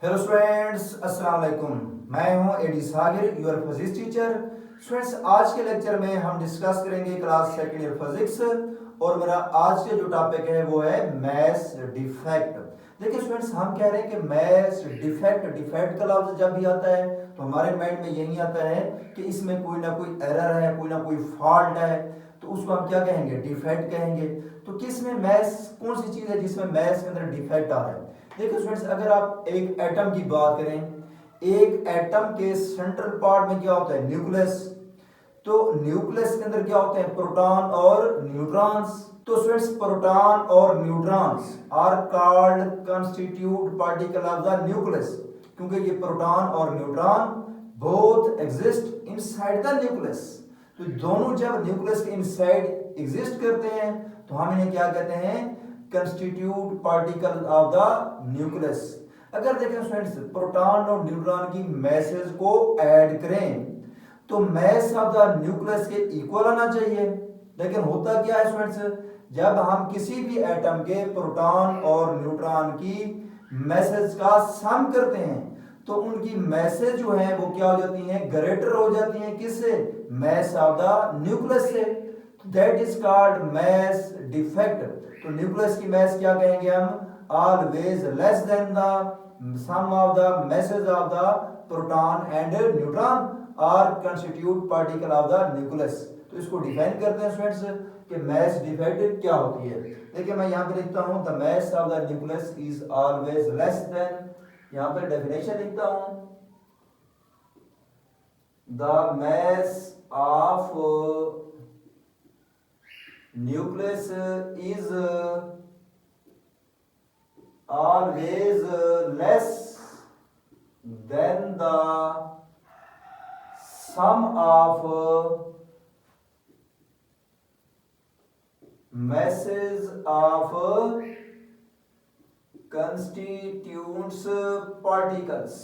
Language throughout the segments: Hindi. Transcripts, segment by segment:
हेलो स्टूडेंट्स, अस्सलाम वालेकुम। मैं हूं Adi Sagir, your physics teacher. Students, आज के लेक्चर में हम डिस्कस करेंगे क्लास सेकंड ईयर फिजिक्स और मेरा आज के जो टॉपिक है वो है मैथ्स डिफेक्ट। देखिए स्टूडेंट्स, हम कह रहे हैं कि मैथ्स डिफेक्ट डिफेक्ट का लफ्ज जब भी आता है तो हमारे माइंड में यही आता है कि इसमें कोई ना कोई एरर है, कोई ना कोई फॉल्ट है, तो उसको हम क्या कहेंगे? डिफेक्ट कहेंगे। तो किस में मैथ्स, कौन सी चीज है जिसमें मैथ्स के अंदर डिफेक्ट आ रहा है? देखिए स्टूडेंट्स, अगर आप एक एटम की बात करें, एक एटम के सेंट्रल पार्ट में क्या होता है? न्यूक्लियस। तो न्यूक्लियस के अंदर क्या होते हैं? प्रोटॉन और न्यूट्रॉन्स। तो स्टूडेंट्स, प्रोटॉन और neutrons are called constitute particle of the nucleus, क्योंकि ये प्रोटॉन और neutron both exist inside the nucleus. तो दोनों जब न्यूक्लियस के इनसाइड एग्जिस्ट करते हैं तो हम इन्हें क्या कहते हैं? Constitute particle of the nucleus. अगर देखें स्टूडेंट्स, प्रोटॉन और न्यूट्रॉन की मैसेज को ऐड करें तो मैस ऑफ द न्यूक्लियस के इक्वल आना चाहिए। लेकिन होता क्या है स्टूडेंट्स, जब हम किसी भी एटम के प्रोटॉन और न्यूट्रॉन की मैसेज का सम करते हैं तो उनकी मैसेज जो है वो क्या हो जाती है? ग्रेटर हो जाती है। किससे? मैस ऑफ द न्यूक्लियस से। That is called mass defect. तो न्यूक्लियस की मैस क्या कहेंगे हम? Always less than the sum of the masses of the proton and neutron और constituent particle of the nucleus. तो इसको डिफाइन करते हैं स्टूडेंट्स कि मैस डिफेक्ट क्या होती है। देखिए मैं यहाँ पे लिखता हूँ, the mess of the nucleus is always less then, यहाँ पर डेफिनेशन लिखता हूँ, the mass of nucleus is always less than the sum of masses of constituents particles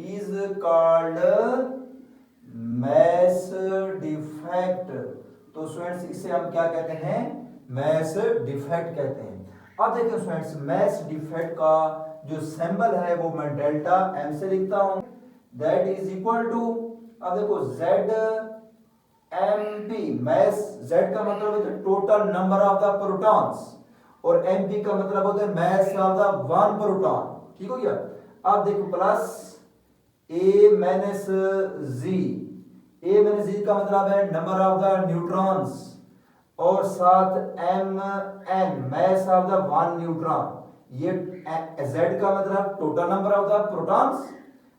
is called mass defect। तो स्टूडेंट्स, इसे हम क्या कहते हैं? मैस डिफेक्ट कहते हैं। अब देखिए स्टूडेंट्स, मैस डिफेक्ट का जो सिंबल है वो मैं डेल्टा एम से लिखता हूं, दैट इज इक्वल टू, अब देखो Z M P. Mass, Z का मतलब होता है total number of the protons और एम पी का मतलब होता है mass of the one proton. ठीक हो गया? अब देखो plus A minus Z. A minus Z का मतलब है नंबर ऑफ द न्यूट्रॉन्स और साथ M N mass of the one neutron. ये जेड का मतलब total number of the protons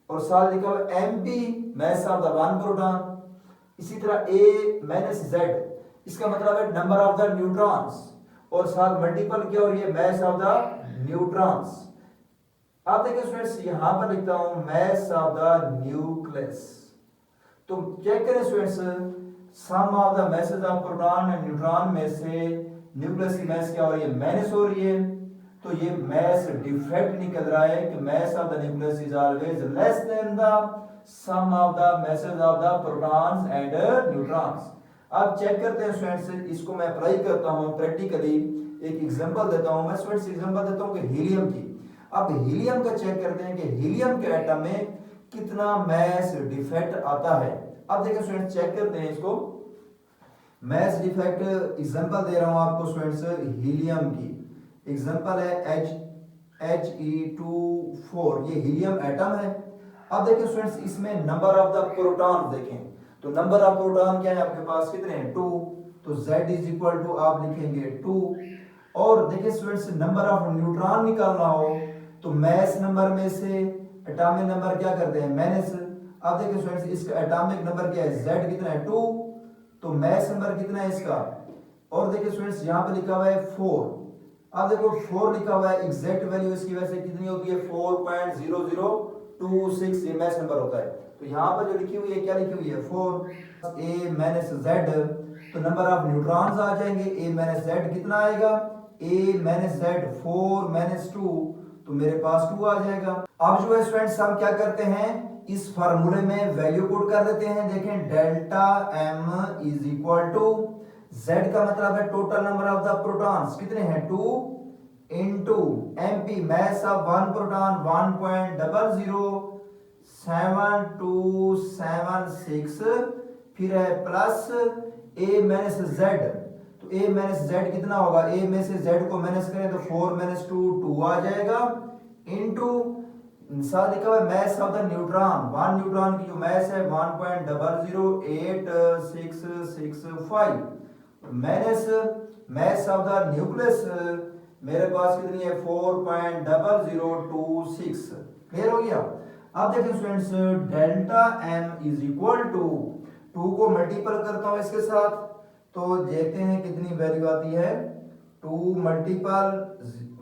और साथ लिखा हुआ M P mass of the one proton. इसी तरह ए माइनस जेड, इसका मतलब है नंबर ऑफ द न्यूट्रॉन्स और साथ मल्टीपल क्या हो रही है? Mass of the neutrons. आप देखिए स्टूडेंट्स, यहां पर लिखता हूं मैस ऑफ द न्यूक्लियस। तो चेक करें students, sum of the masses of proton and neutron में से न्यूक्लियस की मैस क्या हो रही है? माइनस हो रही है। तो ये मैस डिफेक्ट निकल रहा है कि mass of the nucleus is always less than the sum of the masses of the protons and neutrons. अब चेक करते हैं स्टूडेंट्स, इसको मैं अप्लाई करता हूं प्रैक्टिकली। एक एग्जांपल देता हूं मैं स्टूडेंट्स, एग्जांपल देता हूं कि हीलियम की। अब हीलियम का चेक करते हैं कि हीलियम के एटम में कितना मैस डिफेक्ट आता है। अब देखिए स्टूडेंट्स, चेक करते हैं इसको। मैस डिफेक्ट एग्जांपल दे रहा हूं आपको स्टूडेंट्स, हीलियम की एग्जांपल है He2 4। ये हीलियम एटम है। अब देखिए स्टूडेंट्स, इसमें नंबर ऑफ द प्रोटॉन देखें तो नंबर ऑफ प्रोटॉन क्या है आपके पास? कितने हैं? 2। तो Z इज इक्वल टू आप लिखेंगे 2। और देखिए स्टूडेंट्स, नंबर ऑफ न्यूट्रॉन निकालना हो तो मैस नंबर में से एटॉमिक नंबर क्या करते हैं? माइनस। अब देखिए स्टूडेंट्स, इसका एटॉमिक नंबर क्या है? Z कितना है? 2। तो मैस नंबर कितना है इसका? और देखिए स्टूडेंट्स, यहां पे लिखा हुआ है 4। अब देखो 4 लिखा हुआ है, एग्जैक्ट वैल्यू इसकी वजह से कितनी होती है? 4.0026 ये मैस नंबर होता है। तो यहां पर जो लिखी हुई है, क्या लिखी हुई है? 4 a माइनस z। तो नंबर ऑफ न्यूट्रॉन्स आ जाएंगे, a माइनस z कितना आएगा? a माइनस z 4 माइनस 2, तो मेरे पास 2 आ जाएगा। अब जो है स्टूडेंट्स, हम क्या करते हैं? इस फार्मूले में वैल्यू पुट कर देते हैं। देखें, delta m is equal to, z का मतलब है total number of the protons कितने हैं? 2 into mp mass of one proton 1.00726 फिर है प्लस a माइनस z। तो a माइनस z कितना होगा, a में से z को माइनस करें तो 4 माइनस 2 2 आ जाएगा इनटू साथ लिखा हुआ mess of the neutron, one neutron की जो मैस है 1.00865 minus mess of the nucleus मेरे पास कितनी है 4.0026। क्लियर हो गया। अब देखें students delta m is equal to 2 को मल्टीपल करता हूं इसके साथ तो देखते हैं कितनी वैल्यू आती है 2 मल्टीपल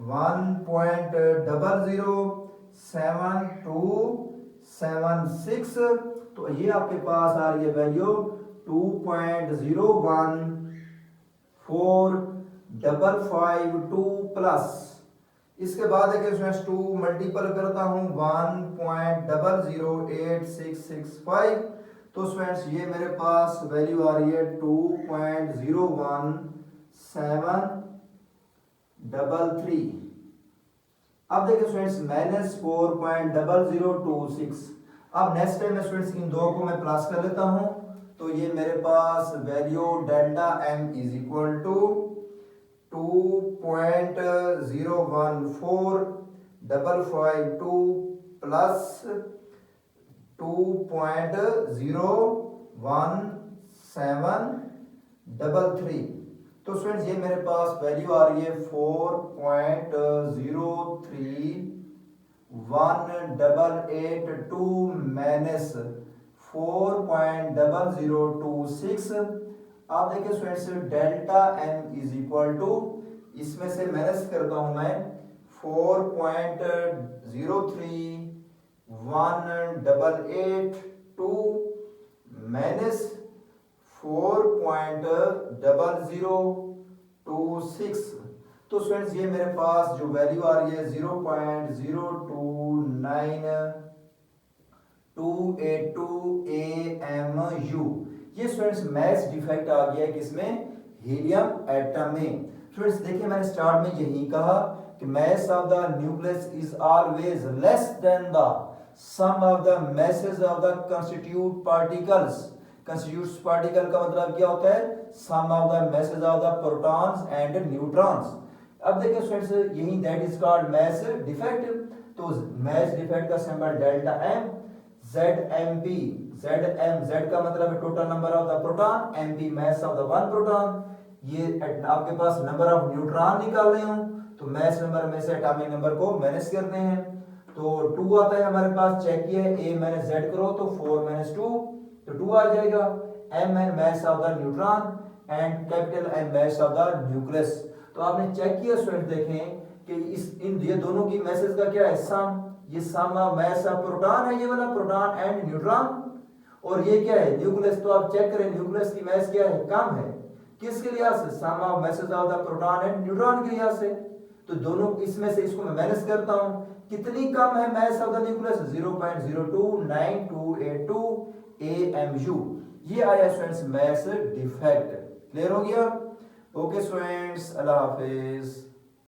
1.007276 तो ये आपके पास आ रही है वैल्यू 2.0145552 प्लस इसके बाद देखिए स्टूडेंट्स 2 मल्टीपल करता हूं 1.00865 तो स्टूडेंट्स ये मेरे पास वैल्यू आ रही है 2.01733। अब देखिए स्टूडेंट्स माइनस 4.0026। अब नेक्स्ट टाइम स्टूडेंट्स इन दो को मैं प्लस कर लेता हूं तो ये मेरे पास value delta m is equal to 2.014552 plus 2.01733। तो स्टूडेंट्स ये मेरे पास वैल्यू आ रही है 4.03182 माइनस 4.0026। आप देखिए students delta m is equal to इसमें से माइनस करता हूं मैं 4.03182 माइनस 4.0026। तो स्टूडेंट्स ये मेरे पास जो वैल्यू आ रही है 0.02982 AMU। ये स्टूडेंट्स मैस डिफेक्ट आ गया किसमें, हीलियम एटम में। स्टूडेंट्स देखिए मैंने स्टार्ट में यही कहा कि mass of the nucleus is always less than the sum of the masses of the constituent particles। constituent particle का मतलब क्या होता है, sum of the masses of the protons and neutrons। अब देखिए स्टूडेंट्स यही that is called mass defect। तो mass defect का symbol delta m, ZMP, ZM, Z का मतलब है total number of the proton, MP mass of the one proton। ये आपके पास नंबर ऑफ न्यूट्रॉन निकालने हो तो मैस नंबर में से एटॉमिक नंबर को माइनस करते हैं तो 2 आता है हमारे पास, चेक किया है a माइनस z करो तो 4 माइनस 2 तो 2 आ जाएगा। m है mass of the neutron and capital M mass of the nucleus। तो आपने चेक किया स्टूडेंट देखें कि इन ये दोनों की मैसेज का क्या है, सम, ये सम ऑफ mass ऑफ प्रोटॉन है ये वाला, प्रोटॉन एंड न्यूट्रॉन, और ये क्या है न्यूक्लियस। तो आप चेक करें न्यूक्लियस की मैस क्या है, कम है, किसके लिहाज से, sum of masses of the proton and neutron के लिहाज से। तो दोनों इसमें से इसको मैं माइनस करता हूं, कितनी कम है mass of the nucleus, 0.02982 AMU। ये आया स्टूडेंट्स मैस डिफेक्ट। क्लियर हो गया। ओके स्टूडेंट्स, अल्लाह हाफिज।